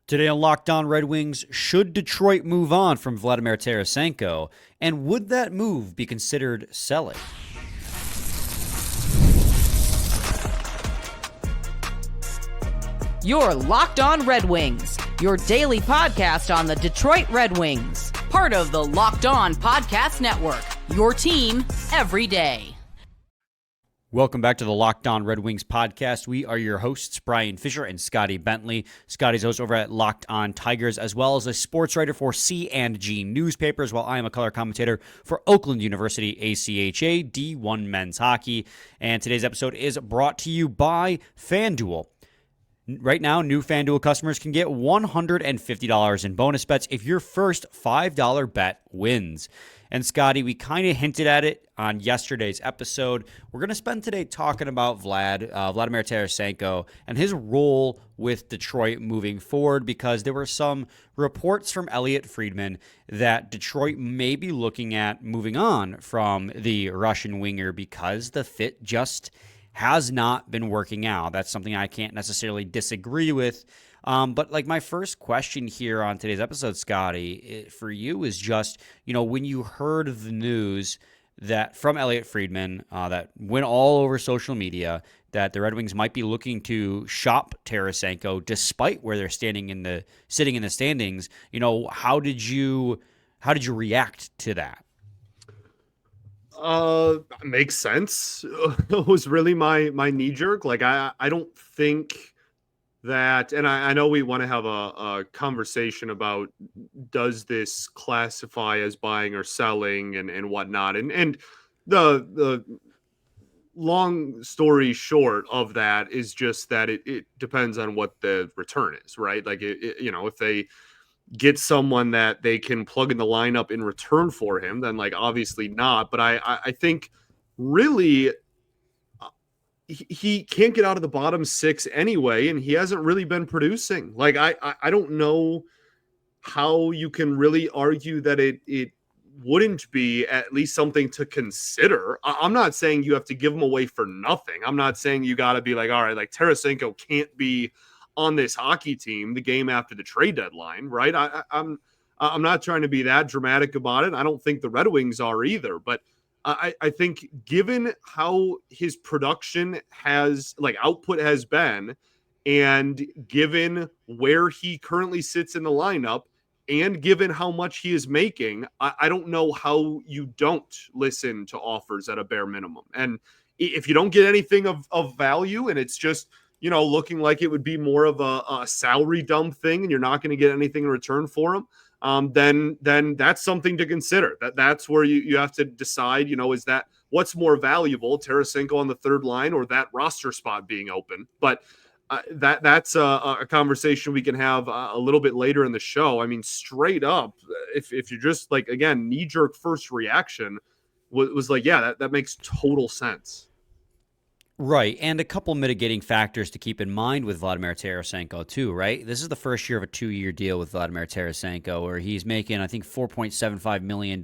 Today on Locked On Red Wings, should Detroit move on from Vladimir Tarasenko? And would that move be considered selling? You're Locked On Red Wings, your daily podcast on the Detroit Red Wings. Part of the Locked On Podcast Network, your team every day. Welcome back to the Locked On Red Wings podcast. We are your hosts, Brian Fisher and Scotty Bentley. Scotty's host over at Locked On Tigers, as well as a sports writer for C&G newspapers, while I am a color commentator for Oakland University ACHA D1 Men's Hockey. And today's episode is brought to you by FanDuel. Right now, new FanDuel customers can get $150 in bonus bets if your first $5 bet wins. And Scotty, we kind of hinted at it on yesterday's episode. We're going to spend today talking about Vladimir Tarasenko and his role with Detroit moving forward, because there were some reports from Elliotte Friedman that Detroit may be looking at moving on from the Russian winger because the fit just has not been working out. That's something I can't necessarily disagree with. But like my first question here on today's episode, Scotty, for you is just, when you heard the news that from Elliotte Friedman that went all over social media that the Red Wings might be looking to shop Tarasenko despite where they're sitting in the standings, how did you react to that? Makes sense. It was really my knee jerk. Like I don't think that, and I know we want to have a conversation about does this classify as buying or selling and whatnot. And the long story short of that is just that it depends on what the return is, right? Like if they get someone that they can plug in the lineup in return for him, then like obviously not. But I think really he can't get out of the bottom six anyway, and he hasn't really been producing. Like I don't know how you can really argue that it wouldn't be at least something to consider. I'm not saying you have to give him away for nothing. I'm not saying you got to be like, all right, like Tarasenko can't be on this hockey team the game after the trade deadline, right? I'm not trying to be that dramatic about it. I don't think the Red Wings are either, but I think given how his production output has been, and given where he currently sits in the lineup, and given how much he is making, I don't know how you don't listen to offers at a bare minimum. And if you don't get anything of value, and it's just looking like it would be more of a salary dump thing, and you're not going to get anything in return for him, then that's something to consider. That's where you have to decide, is that what's more valuable, Tarasenko on the third line or that roster spot being open? But that's a conversation we can have a little bit later in the show. I mean, straight up, if you're just like, again, knee-jerk first reaction was like, yeah, that makes total sense. Right, and a couple mitigating factors to keep in mind with Vladimir Tarasenko too, right? This is the first year of a 2-year deal with Vladimir Tarasenko, where he's making, I think, $4.75 million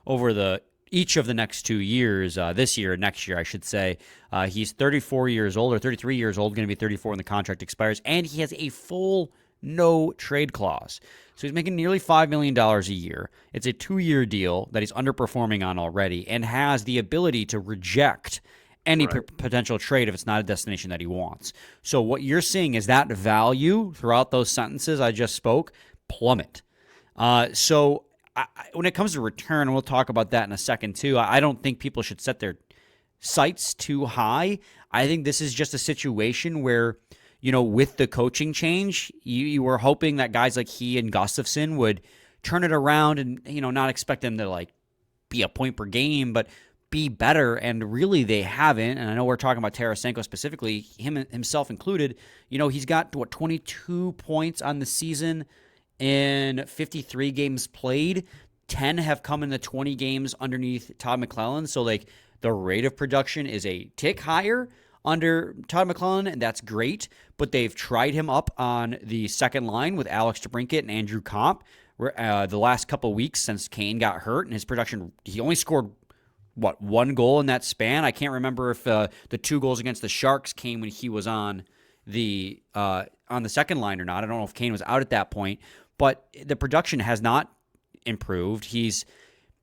over each of the next 2 years, this year, next year, I should say. He's 34 years old, or 33 years old, going to be 34 when the contract expires, and he has a full no-trade clause. So he's making nearly $5 million a year. It's a 2-year deal that he's underperforming on already, and has the ability to reject any potential trade if it's not a destination that he wants. So what you're seeing is that value throughout those sentences I just spoke plummet. So when it comes to return, and we'll talk about that in a second too, I don't think people should set their sights too high. I think this is just a situation where, with the coaching change, you were hoping that guys like he and Gustafsson would turn it around and, not expect them to like be a point per game, but be better, and really they haven't. And I know we're talking about Tarasenko specifically, himself included. He's got 22 points on the season in 53 games played. 10 have come in the 20 games underneath Todd McLellan. So like the rate of production is a tick higher under Todd McLellan, and that's great. But they've tried him up on the second line with Alex DeBrincat and Andrew Kopp the last couple of weeks since Kane got hurt, and his production, he only scored one goal in that span. I can't remember if the 2 goals against the Sharks came when he was on the on the second line or not. I don't know if Kane was out at that point, but the production has not improved.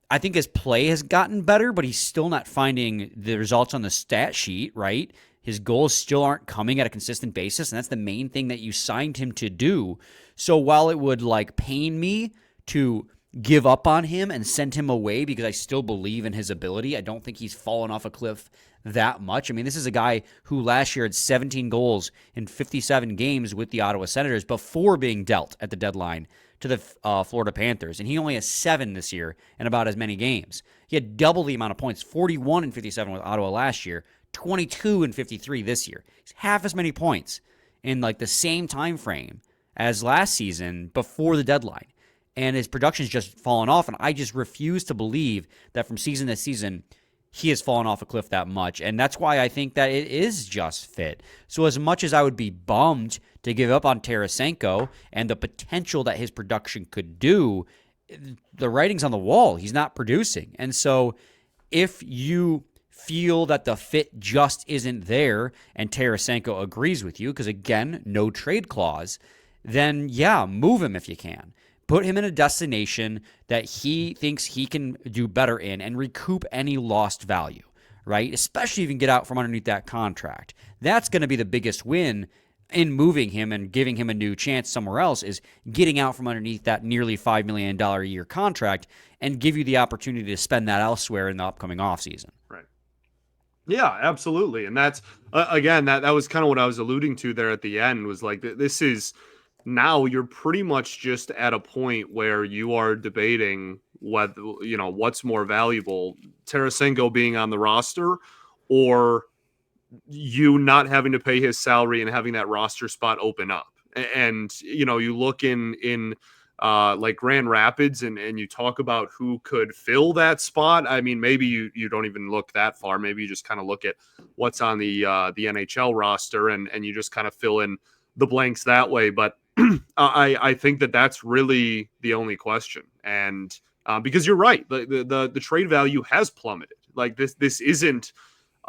I think his play has gotten better, but he's still not finding the results on the stat sheet, right? His goals still aren't coming at a consistent basis, and that's the main thing that you signed him to do. So while it would pain me to give up on him and send him away because I still believe in his ability, I don't think he's fallen off a cliff that much. I mean, this is a guy who last year had 17 goals in 57 games with the Ottawa Senators before being dealt at the deadline to the Florida Panthers, and he only has 7 this year in about as many games. He had double the amount of points, 41 in 57 with Ottawa last year, 22 in 53 this year. He's half as many points in the same time frame as last season before the deadline, and his production's just fallen off, and I just refuse to believe that from season to season he has fallen off a cliff that much, and that's why I think that it is just fit. So as much as I would be bummed to give up on Tarasenko and the potential that his production could do, the writing's on the wall. He's not producing. And so if you feel that the fit just isn't there and Tarasenko agrees with you, because again, no trade clause, then yeah, move him if you can. Put him in a destination that he thinks he can do better in and recoup any lost value, right? Especially if you can get out from underneath that contract. That's going to be the biggest win in moving him and giving him a new chance somewhere else, is getting out from underneath that nearly $5 million a year contract and give you the opportunity to spend that elsewhere in the upcoming offseason. Right. Yeah, absolutely. And that's, again, that was kind of what I was alluding to there at the end, was this is, now you're pretty much just at a point where you are debating whether, what's more valuable, Tarasenko being on the roster or you not having to pay his salary and having that roster spot open up. And, you look in Grand Rapids and you talk about who could fill that spot. I mean, maybe you don't even look that far. Maybe you just kind of look at what's on the NHL roster and you just kind of fill in the blanks that way. But I think that's really the only question. And because you're right, the trade value has plummeted. This isn't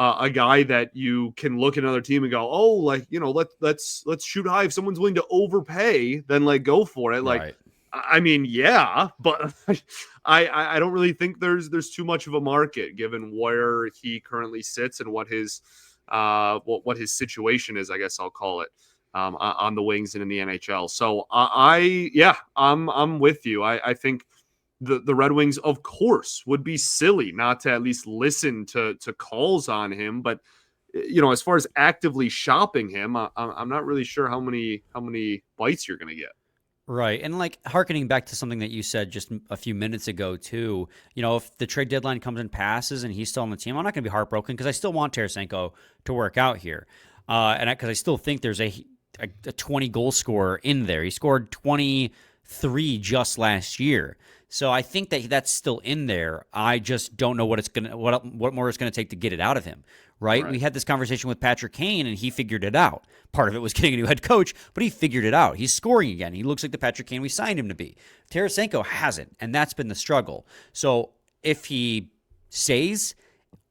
a guy that you can look at another team and go, oh, let's shoot high. If someone's willing to overpay, then go for it. Right. I mean, yeah, but I don't really think there's too much of a market given where he currently sits and what his situation is, I guess I'll call it, on the Wings and in the NHL. So I'm with you. I think the Red Wings, of course, would be silly not to at least listen to calls on him. But as far as actively shopping him, I'm not really sure how many bites you're going to get. Right. And hearkening back to something that you said just a few minutes ago too, if the trade deadline comes and passes and he's still on the team, I'm not going to be heartbroken because I still want Tarasenko to work out here. Because I still think there's a 20 goal scorer in there. He scored 23 just last year. So I think that's still in there. I just don't know what more it's going to take to get it out of him. Right? We had this conversation with Patrick Kane, and he figured it out. Part of it was getting a new head coach, but he figured it out. He's scoring again. He looks like the Patrick Kane we signed him to be. Tarasenko hasn't, and that's been the struggle. So if he stays,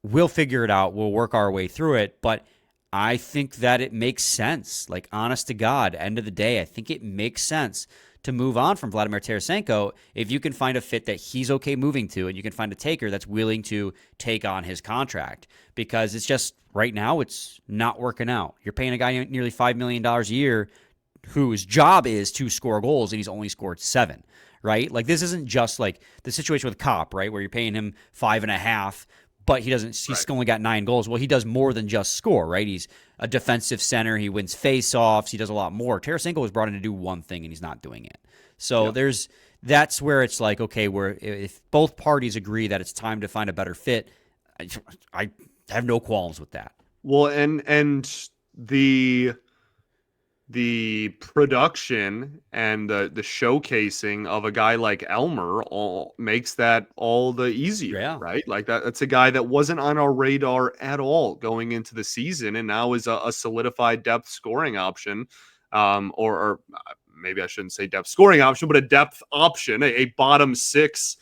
we'll figure it out. We'll work our way through it, but I think that it makes sense. Honest to God, end of the day, I think it makes sense to move on from Vladimir Tarasenko if you can find a fit that he's okay moving to and you can find a taker that's willing to take on his contract. Because it's just, right now, it's not working out. You're paying a guy nearly $5 million a year whose job is to score goals, and he's only scored 7, right? This isn't just the situation with Kopp, right, where you're paying him 5.5, but he's only got 9 goals. Well, he does more than just score, right? He's a defensive center. He wins face-offs. He does a lot more. Tarasenko was brought in to do one thing, and he's not doing it. So that's where it's okay, where if both parties agree that it's time to find a better fit, I have no qualms with that. Well, and the production and the showcasing of a guy like Elmer makes that all the easier, right? That's a guy that wasn't on our radar at all going into the season, and now is a solidified depth scoring option, or maybe I shouldn't say depth scoring option, but a depth option, a bottom 6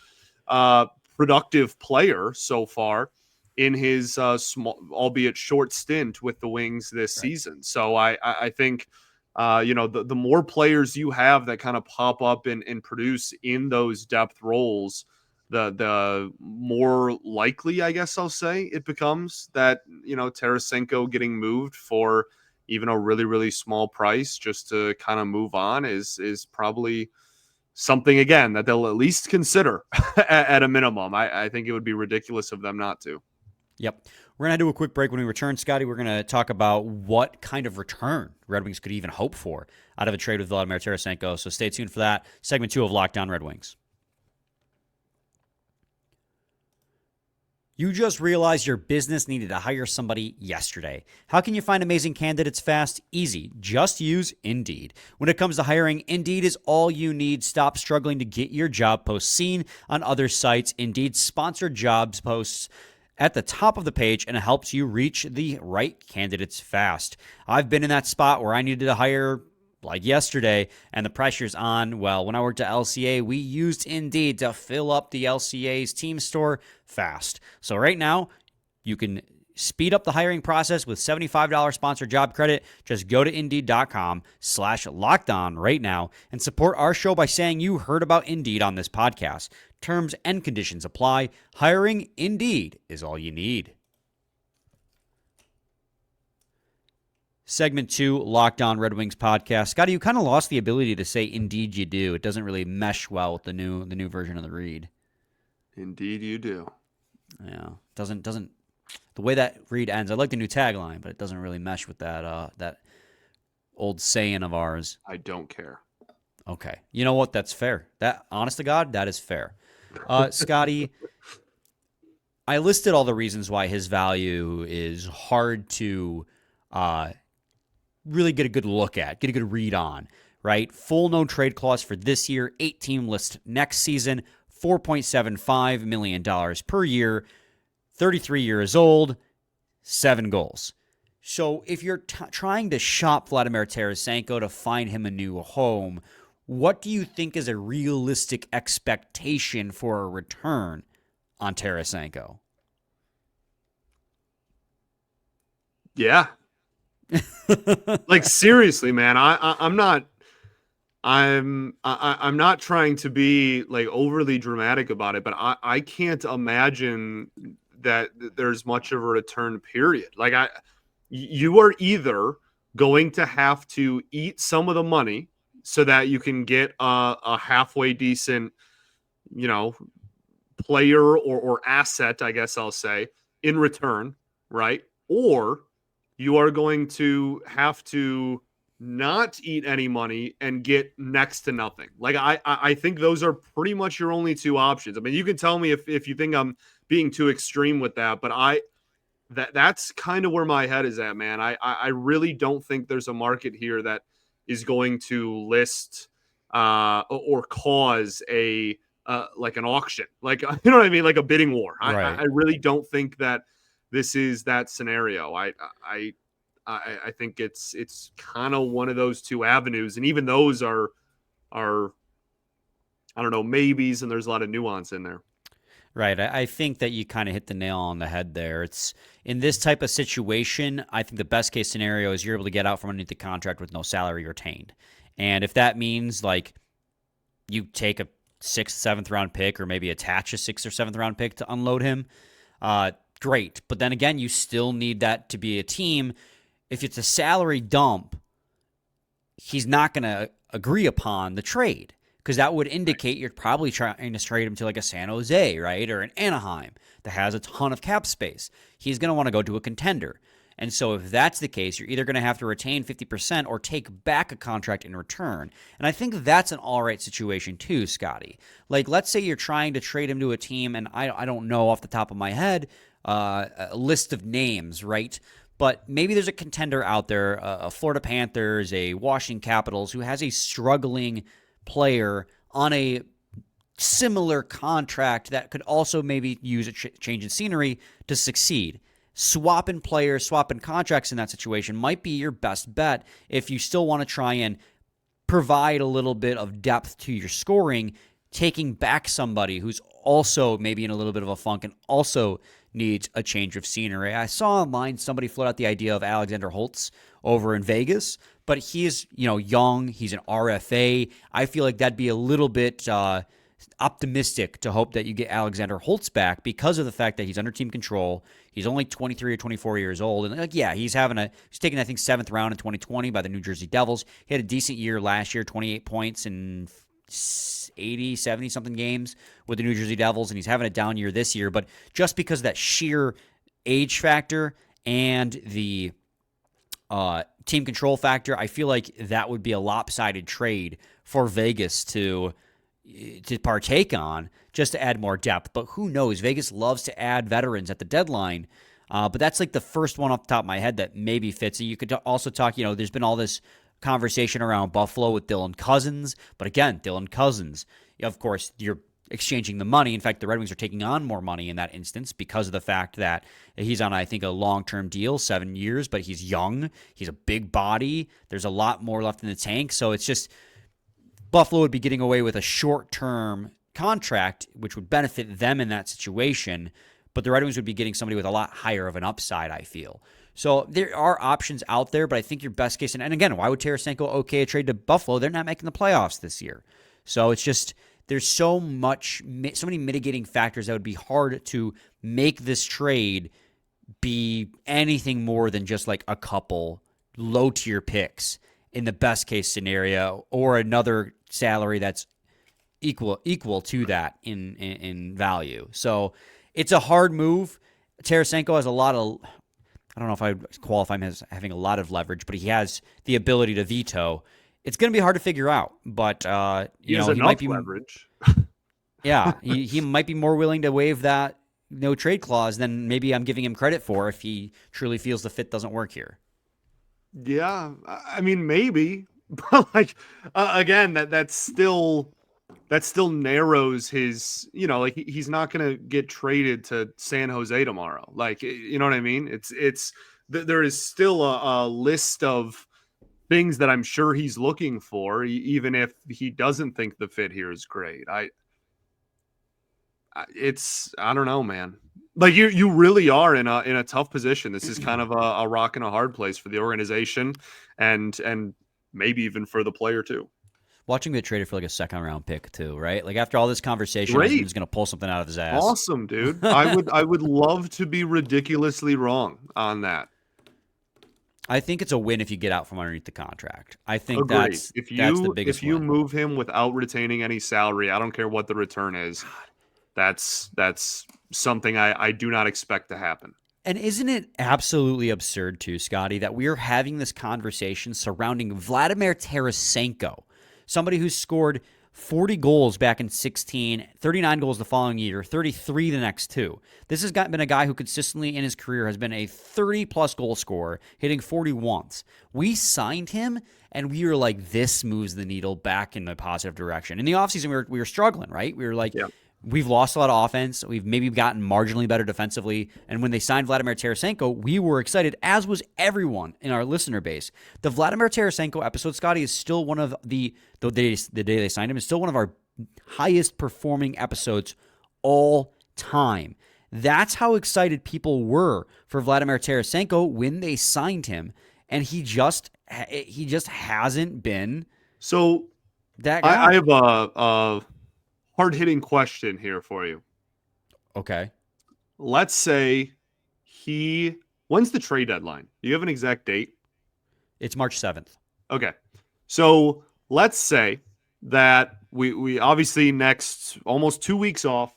productive player so far. in his small, albeit short stint with the Wings this season. So I think, the more players you have that kind of pop up and produce in those depth roles, the more likely, I guess I'll say, it becomes that, Tarasenko getting moved for even a really, really small price just to kind of move on is probably something, again, that they'll at least consider at a minimum. I think it would be ridiculous of them not to. Yep. We're going to do a quick break. When we return, Scotty, we're going to talk about what kind of return Red Wings could even hope for out of a trade with Vladimir Tarasenko. So stay tuned for that. Segment 2 of Locked On Red Wings. You just realized your business needed to hire somebody yesterday. How can you find amazing candidates fast? Easy. Just use Indeed. When it comes to hiring, Indeed is all you need. Stop struggling to get your job posts seen on other sites. Indeed's sponsored jobs posts at the top of the page and it helps you reach the right candidates fast. I've been in that spot where I needed to hire like yesterday, and the pressure's on. Well, when I worked at LCA, we used Indeed to fill up the LCA's team store fast. So right now, you can speed up the hiring process with $75 sponsored job credit. Just go to Indeed.com/lockedon right now and support our show by saying you heard about Indeed on this podcast. Terms and conditions apply. Hiring Indeed is all you need. Segment 2, Locked On Red Wings podcast. Scotty, you kind of lost the ability to say "indeed you do." It doesn't really mesh well with the new version of the read. Indeed you do. Yeah, doesn't the way that read ends. I like the new tagline, but it doesn't really mesh with that old saying of ours. I don't care. Okay, you know what? That's fair. That, honest to God, that is fair. Scotty, I listed all the reasons why his value is hard to really get a good look at, get a good read on, right? Full no trade clause for this year, 8-team list next season, $4.75 million per year, 33 years old, 7 goals. So if you're trying to shop Vladimir Tarasenko to find him a new home, what do you think is a realistic expectation for a return on Tarasenko? Yeah. Like, seriously, man, I'm not trying to be like overly dramatic about it, but I can't imagine that there's much of a return period. Like, you are either going to have to eat some of the money so that you can get a halfway decent, player or asset, I guess I'll say, in return, right? Or you are going to have to not eat any money and get next to nothing. Like, I think those are pretty much your only two options. I mean, you can tell me if you think I'm being too extreme with that, but that's kind of where my head is at, man. I really don't think there's a market here that is going to list or cause a like an auction, like, you know what I mean, like a bidding war. Right. I really don't think that this is that scenario. I think it's kind of one of those two avenues, and even those are I don't know, maybes, and there's a lot of nuance in there. Right. I think that you kind of hit the nail on the head there. It's in this type of situation, I think the best case scenario is you're able to get out from underneath the contract with no salary retained. And if that means like you take a 6th, 7th round pick, or maybe attach a 6th or 7th round pick to unload him, great. But then again, you still need that to be a team. If it's a salary dump, he's not going to agree upon the trade, because that would indicate you're probably trying to trade him to like a San Jose, right? Or an Anaheim that has a ton of cap space. He's going to want to go to a contender. And so if that's the case, you're either going to have to retain 50% or take back a contract in return. And I think that's an all right situation too, Scotty. Like, let's say you're trying to trade him to a team, and I don't know off the top of my head a list of names, right? But maybe there's a contender out there, a Florida Panthers, a Washington Capitals, who has a struggling player on a similar contract that could also maybe use a change in scenery to succeed. Swapping players, swapping contracts in that situation might be your best bet if you still want to try and provide a little bit of depth to your scoring, taking back somebody who's also maybe in a little bit of a funk and also needs a change of scenery. I saw online somebody float out the idea of Alexander Holtz over in Vegas, but he's, young. He's an RFA. I feel like that'd be a little bit optimistic to hope that you get Alexander Holtz back because of the fact that he's under team control. He's only 23 or 24 years old. And he's taken, I think, 7th round in 2020 by the New Jersey Devils. He had a decent year last year, 28 points in 80, 70 something games with the New Jersey Devils. And he's having a down year this year. But just because of that sheer age factor and the team control factor, I feel like that would be a lopsided trade for Vegas to partake on, just to add more depth. But who knows? Vegas loves to add veterans at the deadline. But that's like the first one off the top of my head that maybe fits. You could also talk, there's been all this conversation around Buffalo with Dylan Cousins. But again, Dylan Cousins, of course, you're exchanging the money. In fact, the Red Wings are taking on more money in that instance because of the fact that he's on, I think, a long-term deal, 7 years, but he's young. He's a big body. There's a lot more left in the tank. So it's just Buffalo would be getting away with a short-term contract, which would benefit them in that situation, but the Red Wings would be getting somebody with a lot higher of an upside, I feel. So there are options out there, but I think your best case, and again, why would Tarasenko okay a trade to Buffalo? They're not making the playoffs this year. So it's just, there's so many mitigating factors that would be hard to make this trade be anything more than just like a couple low-tier picks in the best case scenario, or another salary that's equal to that in value. So it's a hard move. Tarasenko has a lot of, I don't know if I would qualify him as having a lot of leverage, but he has the ability to veto. It's going to be hard to figure out, but he might be leverage. Yeah, he might be more willing to waive that no trade clause than maybe I'm giving him credit for if he truly feels the fit doesn't work here. Yeah, I mean, maybe, but again, that still narrows his, he's not going to get traded to San Jose tomorrow. You know what I mean? There is still a list of things that I'm sure he's looking for, even if he doesn't think the fit here is great. I don't know, man. You really are in a tough position. This is kind of a rock and a hard place for the organization, and maybe even for the player too. Watching him get traded for like a 2nd round pick too, right? Like after all this conversation, he's going to pull something out of his ass. Awesome, dude. I would love to be ridiculously wrong on that. I think it's a win if you get out from underneath the contract. I think Agreed. that's the biggest if you win. move him without retaining any salary, I don't care what the return is. That's something I do not expect to happen. And isn't it absolutely absurd too, Scotty, that we are having this conversation surrounding Vladimir Tarasenko, somebody who scored 40 goals back in 16, 39 goals the following year, 33 the next two. This has been a guy who consistently in his career has been a 30-plus goal scorer, hitting 40 once. We signed him, and we were like, this moves the needle back in the positive direction. In the offseason, we were struggling, right? We were like, we've lost a lot of offense. We've maybe gotten marginally better defensively. And when they signed Vladimir Tarasenko, we were excited, as was everyone in our listener base. The Vladimir Tarasenko episode, Scotty, is still one of the day they signed him, is still one of our highest performing episodes all time. That's how excited people were for Vladimir Tarasenko when they signed him. And he just hasn't been that guy. I have a hard-hitting question here for you. Okay. Let's say when's the trade deadline? Do you have an exact date? It's March 7th. Okay. So let's say that we obviously next almost 2 weeks off.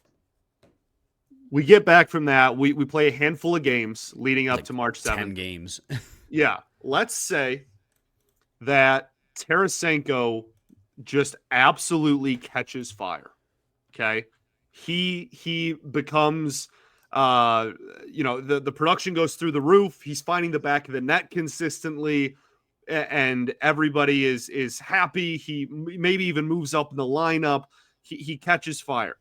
We get back from that. We play a handful of games leading up to March 7th. 10 games. Yeah. Let's say that Tarasenko just absolutely catches fire. Okay. He becomes, the production goes through the roof. He's finding the back of the net consistently, and everybody is happy. He maybe even moves up in the lineup. He catches fire.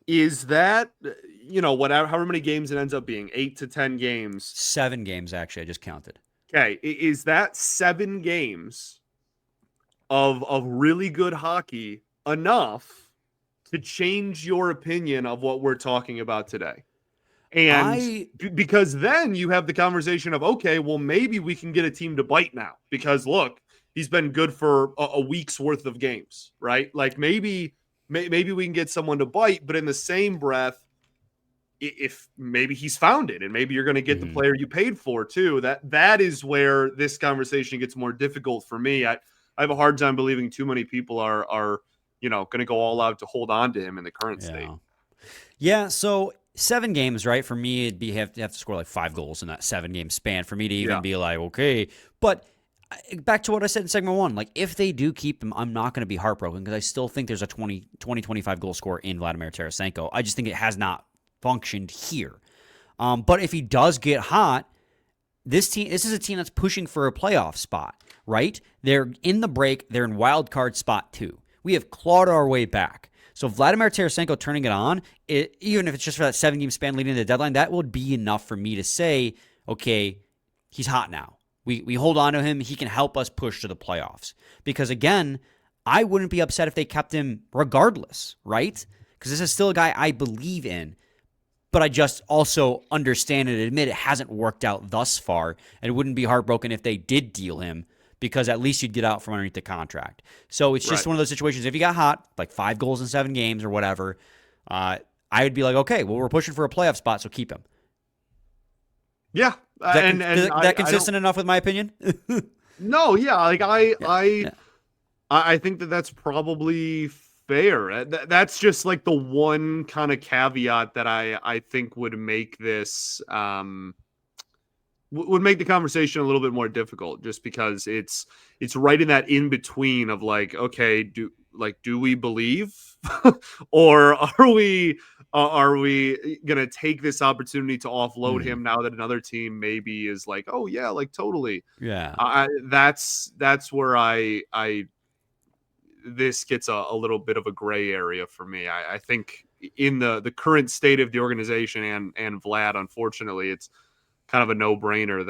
Is that, however many games it ends up being, 8 to 10 games? 7 games, actually. I just counted. Okay. Is that 7 games of really good hockey enough to change your opinion of what we're talking about today. And I because then you have the conversation of, okay, well, maybe we can get a team to bite now because look, he's been good for a week's worth of games, right? Like maybe we can get someone to bite, but in the same breath, if maybe he's found it and maybe you're going to get the player you paid for too, that is where this conversation gets more difficult for me. I have a hard time believing too many people are going to go all out to hold on to him in the current state. Yeah, so 7 games, right? For me, it'd be have to score like 5 goals in that 7-game span for me to even be like, okay. But back to what I said in segment 1, like if they do keep him, I'm not going to be heartbroken because I still think there's a 25 goal score in Vladimir Tarasenko. I just think it has not functioned here. But if he does get hot, this is a team that's pushing for a playoff spot, right? They're in the break. They're in wild card spot 2. We have clawed our way back. So Vladimir Tarasenko turning it on, even if it's just for that 7-game span leading to the deadline, that would be enough for me to say, okay, he's hot now. We hold on to him. He can help us push to the playoffs. Because again, I wouldn't be upset if they kept him regardless, right? Because this is still a guy I believe in. But I just also understand and admit it hasn't worked out thus far. And it wouldn't be heartbroken if they did deal him, because at least you'd get out from underneath the contract. So it's just one of those situations. If he got hot, like 5 goals in 7 games or whatever, I would be like, okay, well, we're pushing for a playoff spot, so keep him. Yeah. Is that consistent enough with my opinion? No, yeah. Like I think that's probably fair. That's just like the one kind of caveat that I think would make this would make the conversation a little bit more difficult, just because it's right in that in between of like, okay, do we believe or are we gonna take this opportunity to offload him now that another team maybe is like, oh yeah, like totally, that's where this gets a little bit of a gray area for me. I think in the current state of the organization and Vlad, unfortunately, it's kind of a no-brainer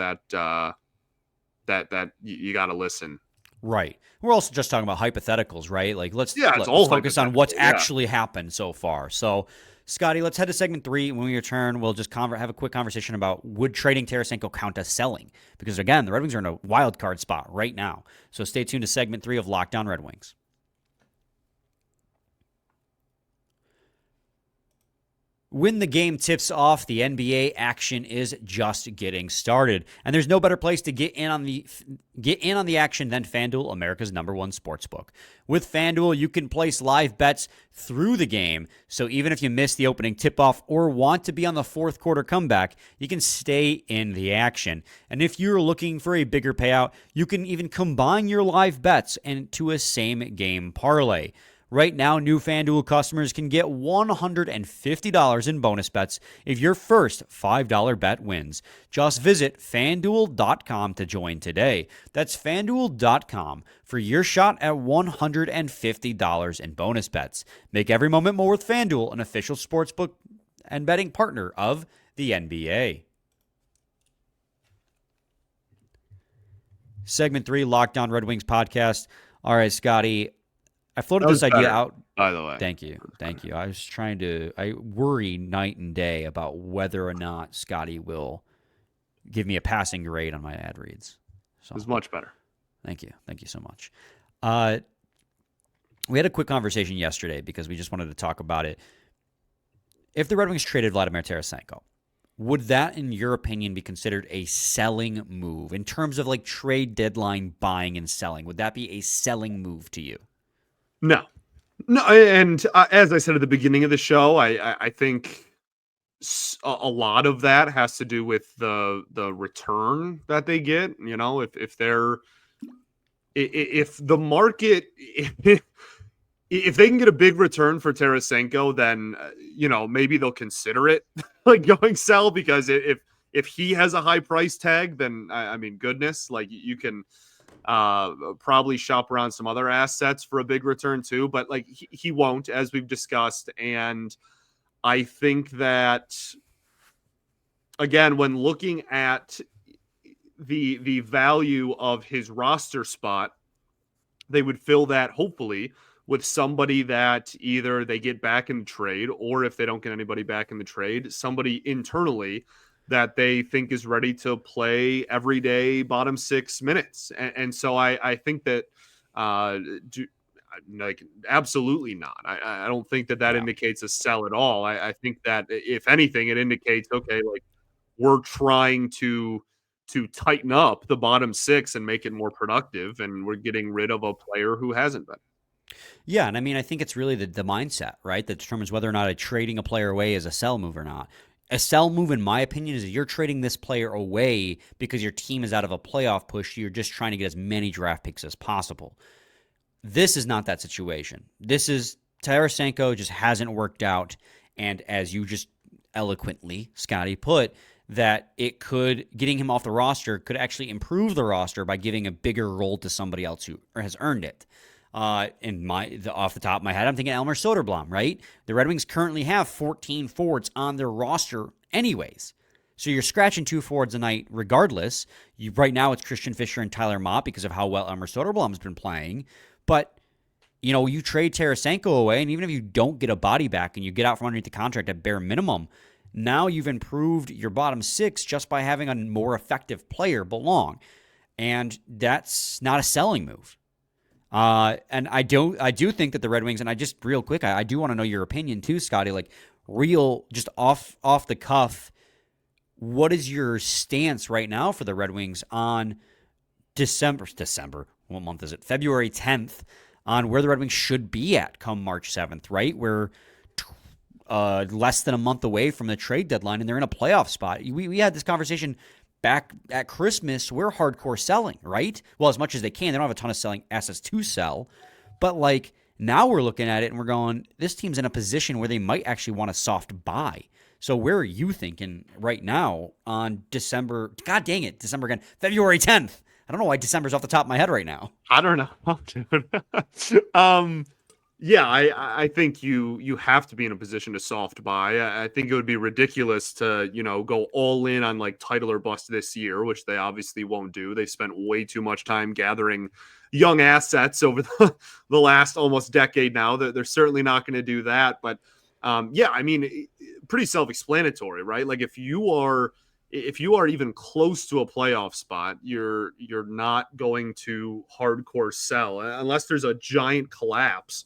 that you got to listen. Right. We're also just talking about hypotheticals, right? Like let's all focus on what's actually happened so far. So, Scotty, let's head to segment 3. When we return, we'll just have a quick conversation about would trading Tarasenko count as selling? Because again, the Red Wings are in a wild card spot right now. So stay tuned to segment 3 of Locked On Red Wings. When the game tips off, the NBA action is just getting started, and there's no better place to get in on the action than FanDuel, America's #1 sportsbook. With FanDuel, you can place live bets through the game, so even if you miss the opening tip-off or want to be on the fourth quarter comeback, you can stay in the action. And if you're looking for a bigger payout, you can even combine your live bets into a same-game parlay. Right now, new FanDuel customers can get $150 in bonus bets if your first $5 bet wins. Just visit FanDuel.com to join today. That's FanDuel.com for your shot at $150 in bonus bets. Make every moment more with FanDuel, an official sportsbook and betting partner of the NBA. Segment 3, Locked On Red Wings podcast. All right, Scotty. I floated this idea out. By the way. Thank you. I worry night and day about whether or not Scotty will give me a passing grade on my ad reads. So it's much better. Thank you. Thank you so much. We had a quick conversation yesterday because we just wanted to talk about it. If the Red Wings traded Vladimir Tarasenko, would that, in your opinion, be considered a selling move in terms of like trade deadline buying and selling? Would that be a selling move to you? No, and as I said at the beginning of the show, I think a lot of that has to do with the return that they get. You know, if the market if they can get a big return for Tarasenko, then maybe they'll consider it like going sell, because if he has a high price tag, then I mean, goodness, like you can probably shop around some other assets for a big return too, but like he won't, as we've discussed. And I think that, again, when looking at the value of his roster spot, they would fill that hopefully with somebody that either they get back in the trade, or if they don't get anybody back in the trade, somebody internally that they think is ready to play every day bottom 6 minutes. And so I think that like absolutely not. I don't think that indicates a sell at all. I think that if anything, it indicates, okay, like we're trying to tighten up the bottom 6 and make it more productive, and we're getting rid of a player who hasn't been. Yeah, and I mean, I think it's really the mindset, right, that determines whether or not trading a player away is a sell move or not. A sell move, in my opinion, is that you're trading this player away because your team is out of a playoff push. You're just trying to get as many draft picks as possible. This is not that situation. This is Tarasenko just hasn't worked out, and as you just eloquently, Scotty, put, that getting him off the roster could actually improve the roster by giving a bigger role to somebody else who has earned it. Off the top of my head, I'm thinking Elmer Soderblom, right? The Red Wings currently have 14 forwards on their roster anyways. So you're scratching 2 forwards a night regardless. Right now it's Christian Fischer and Tyler Mott because of how well Elmer Soderblom's been playing. But, you trade Tarasenko away, and even if you don't get a body back and you get out from underneath the contract at bare minimum, now you've improved your bottom 6 just by having a more effective player belong. And that's not a selling move. And I do think that the Red Wings, and I just real quick, I do want to know your opinion too, Scotty, like just off the cuff, what is your stance right now for the Red Wings on December, what month is it? February 10th, on where the Red Wings should be at come March 7th, right? We're less than a month away from the trade deadline, and they're in a playoff spot. We had this conversation back at Christmas. We're hardcore selling, right? Well, as much as they can. They don't have a ton of selling assets to sell. But like now we're looking at it and we're going, this team's in a position where they might actually want a soft buy. So where are you thinking right now on December? God dang it, December again. February 10th. I don't know why December's off the top of my head right now. I don't know, dude. Yeah, I think you have to be in a position to soft buy. I think it would be ridiculous to, go all in on like title or bust this year, which they obviously won't do. They spent way too much time gathering young assets over the last almost decade now. They're certainly not going to do that. But yeah, I mean, pretty self-explanatory, right? Like if you are even close to a playoff spot, you're not going to hardcore sell unless there's a giant collapse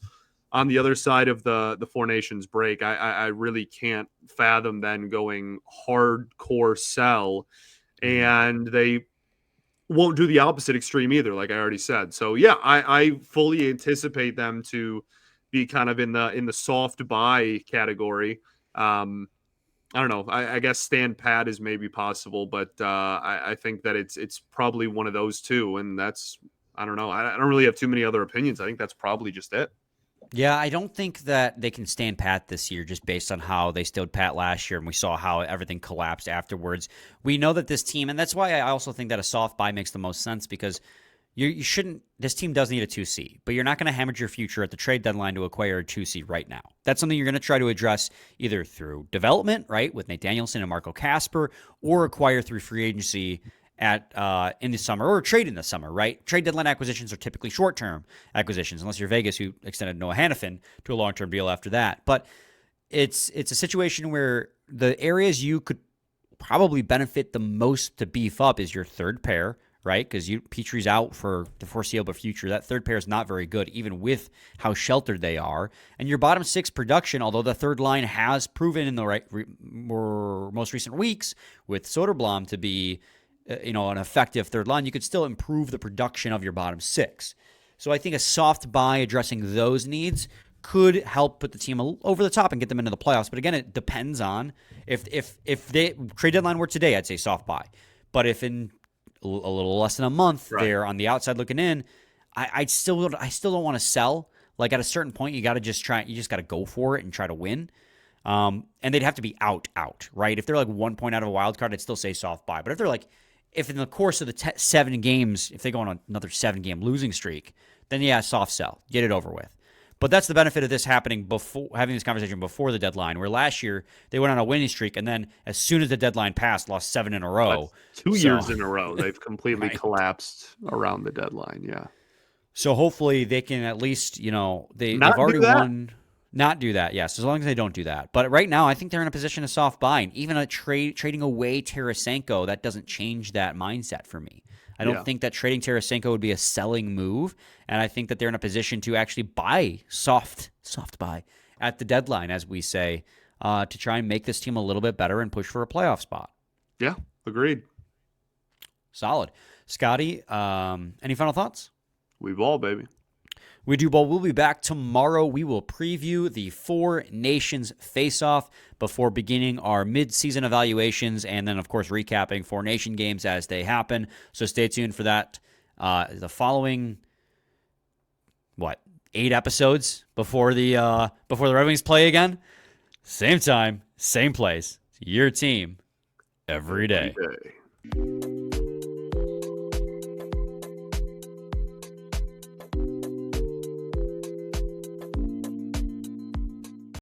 on the other side of the Four Nations break. I really can't fathom then going hardcore sell, and they won't do the opposite extreme either, like I already said. So yeah, I fully anticipate them to be kind of in the soft buy category. I don't know. I guess stand pat is maybe possible, but I think that it's probably one of those two, and that's, I don't know. I don't really have too many other opinions. I think that's probably just it. Yeah, I don't think that they can stand pat this year just based on how they stood pat last year, and we saw how everything collapsed afterwards. We know that this team, and that's why I also think that a soft buy makes the most sense, because you shouldn't. This team does need a 2C, but you're not going to hemorrhage your future at the trade deadline to acquire a 2C right now. That's something you're going to try to address either through development, right, with Nate Danielson and Marco Kasper, or acquire through free agency in the summer, or trade in the summer, right? Trade deadline acquisitions are typically short-term acquisitions, unless you're Vegas, who extended Noah Hannafin to a long-term deal after that. But it's a situation where the areas you could probably benefit the most to beef up is your third pair, right? Because Petrie's out for the foreseeable future. That third pair is not very good, even with how sheltered they are. And your bottom 6 production, although the third line has proven in the most recent weeks with Soderblom to be an effective third line, you could still improve the production of your bottom 6. So I think a soft buy addressing those needs could help put the team over the top and get them into the playoffs. But again, it depends on if the trade deadline were today, I'd say soft buy. But if in a little less than a month, right, they're on the outside looking in, I still don't want to sell. Like at a certain point, you got to just got to go for it and try to win. And they'd have to be out, right? If they're like 1 point out of a wild card, I'd still say soft buy. But if in the course of the 7 games, if they go on another 7-game losing streak, then yeah, soft sell, get it over with. But that's the benefit of this happening before, having this conversation before the deadline, where last year they went on a winning streak, and then as soon as the deadline passed, lost 7 in a row. That's 2 years in a row. They've completely collapsed around the deadline, yeah. So hopefully they can at least, they've Not already do that? won. Not do that, yes, as long as they don't do that. But right now, I think they're in a position of soft buying. Even a trading away Tarasenko, that doesn't change that mindset for me. I don't think that trading Tarasenko would be a selling move, and I think that they're in a position to actually buy soft buy at the deadline, as we say, to try and make this team a little bit better and push for a playoff spot. Yeah, agreed. Solid. Scotty, any final thoughts? We ball, baby. We do ball. We'll be back tomorrow. We will preview the Four Nations face-off before beginning our mid-season evaluations and then, of course, recapping Four Nation games as they happen. So stay tuned for that. The following, 8 episodes before the Red Wings play again? Same time, same place. Your team every day. Every day.